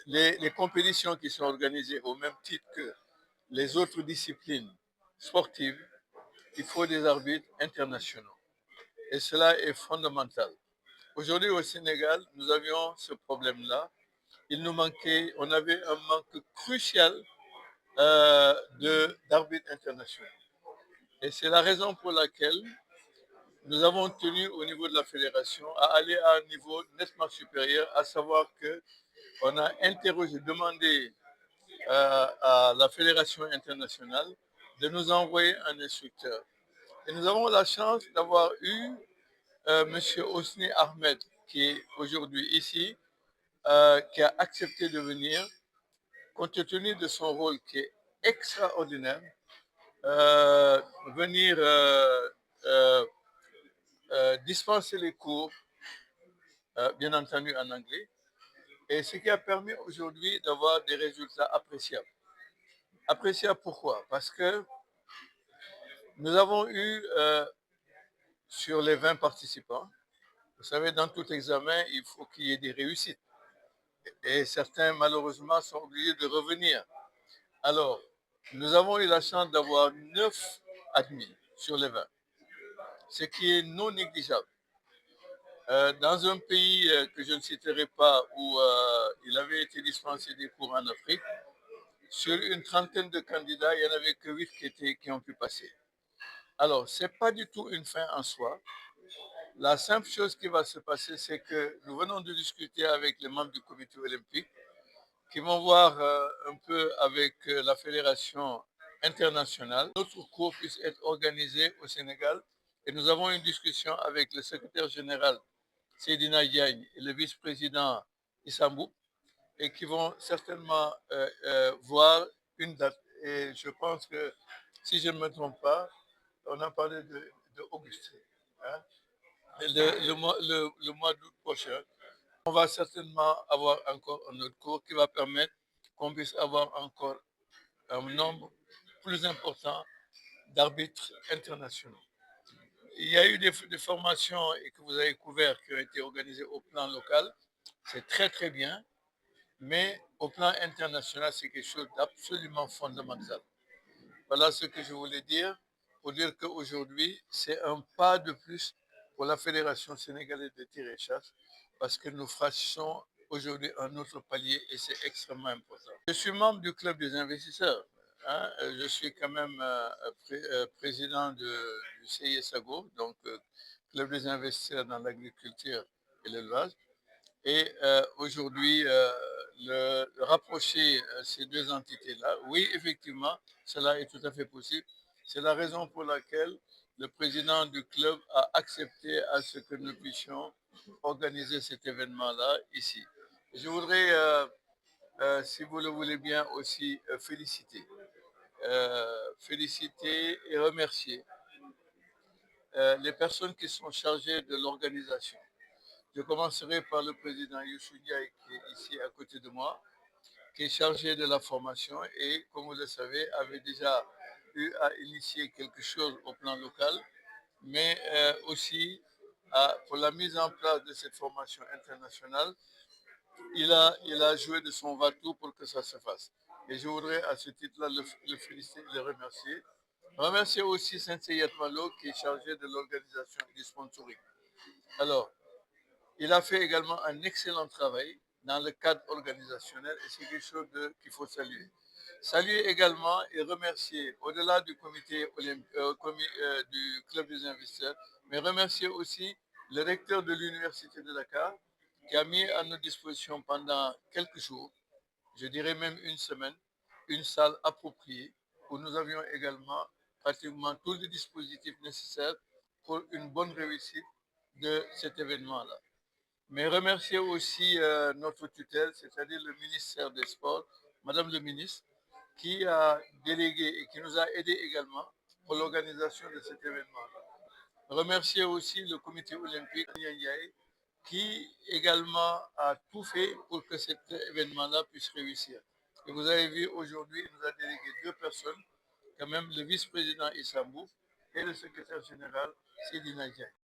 les compétitions qui sont organisées au même titre que les autres disciplines sportives, il faut des arbitres internationaux. Et cela est fondamental. Aujourd'hui au Sénégal, nous avions ce problème-là. Il nous manquait, on avait un manque crucial d'arbitres internationaux. Et c'est la raison pour laquelle nous avons tenu au niveau de la fédération à aller à un niveau nettement supérieur, à savoir que on a interrogé, demandé à la fédération internationale de nous envoyer un instructeur. Et nous avons la chance d'avoir eu M. Hosni Ahmed, qui est aujourd'hui ici, qui a accepté de venir, compte tenu de son rôle qui est extraordinaire, venir euh, dispenser les cours, bien entendu en anglais, et ce qui a permis aujourd'hui d'avoir des résultats appréciables. Appréciables pourquoi? Parce que nous avons eu, sur les 20 participants, vous savez, dans tout examen, il faut qu'il y ait des réussites. Et certains, malheureusement, sont obligés de revenir. Alors, nous avons eu la chance d'avoir 9 admis sur les 20, ce qui est non négligeable. Dans un pays que je ne citerai pas, où il avait été dispensé des cours en Afrique, sur une trentaine de candidats, il n'y en avait que 8 qui ont pu passer. Alors, ce n'est pas du tout une fin en soi. La simple chose qui va se passer, c'est que nous venons de discuter avec les membres du comité olympique qui vont voir un peu avec la fédération internationale. Notre cours puisse être organisé au Sénégal et nous avons une discussion avec le secrétaire général Seydina Diagne et le vice-président Issambou et qui vont certainement voir une date. Et je pense que, si je ne me trompe pas, on a parlé de Auguste, hein, le mois d'août prochain. On va certainement avoir encore un autre cours qui va permettre qu'on puisse avoir encore un nombre plus important d'arbitres internationaux. Il y a eu des formations et que vous avez couvertes qui ont été organisées au plan local. C'est très très bien, mais au plan international, c'est quelque chose d'absolument fondamental. Voilà ce que je voulais dire pour dire qu'aujourd'hui, c'est un pas de plus pour la Fédération sénégalaise de tir et chasse parce que nous franchissons aujourd'hui un autre palier et c'est extrêmement important. Je suis membre du club des investisseurs, hein. Je suis quand même président du CISAGO, donc club des investisseurs dans l'agriculture et l'élevage. Et aujourd'hui, rapprocher ces deux entités-là, oui, effectivement, cela est tout à fait possible. C'est la raison pour laquelle le président du club a accepté à ce que nous puissions organiser cet événement-là ici. Je voudrais, si vous le voulez bien, aussi féliciter et remercier les personnes qui sont chargées de l'organisation. Je commencerai par le président Youssou Ndiaye qui est ici à côté de moi, qui est chargé de la formation et, comme vous le savez, avait déjà eu à initier quelque chose au plan local, mais aussi pour la mise en place de cette formation internationale, il a joué de son va-tout pour que ça se fasse. Et je voudrais à ce titre-là le féliciter et le remercier. Remercier aussi Sensei Yatmalo qui est chargé de l'organisation et du sponsoring. Alors, il a fait également un excellent travail dans le cadre organisationnel et c'est quelque chose qu'il faut saluer. Saluer également et remercier, au-delà du comité du club des investisseurs, mais remercier aussi le recteur de l'université de Dakar qui a mis à notre disposition pendant quelques jours, je dirais même une semaine, une salle appropriée où nous avions également pratiquement tous les dispositifs nécessaires pour une bonne réussite de cet événement-là. Mais remercier aussi notre tutelle, c'est-à-dire le ministère des Sports, Madame le ministre, qui a délégué et qui nous a aidés également pour l'organisation de cet événement. Remercier aussi le comité olympique qui également a tout fait pour que cet événement-là puisse réussir. Et vous avez vu aujourd'hui, il nous a délégué deux personnes, quand même le vice-président Issambou et le secrétaire général Seydina Diagne.